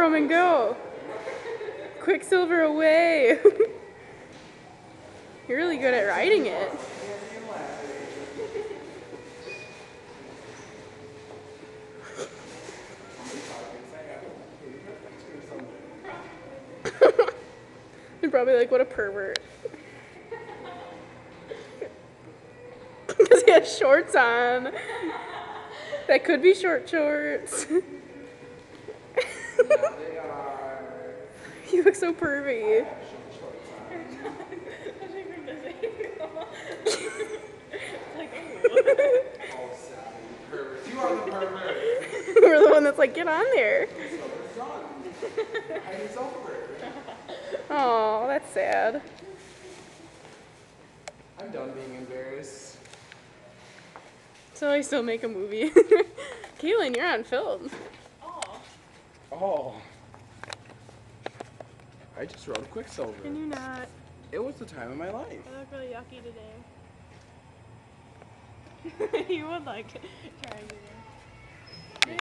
Roman, go. Quicksilver away. You're really good at riding it. They're probably like, what a pervert. Because he has shorts on. That could be short shorts. You look so pervy. You are the pervert. We're the one that's like, get on there. Oh, that's sad. I'm done being embarrassed. So I still make a movie. Kaylin, you're on film. Oh. I just rode Quicksilver. Can you not? It was the time of my life. I look really yucky today. You would like trying to do that.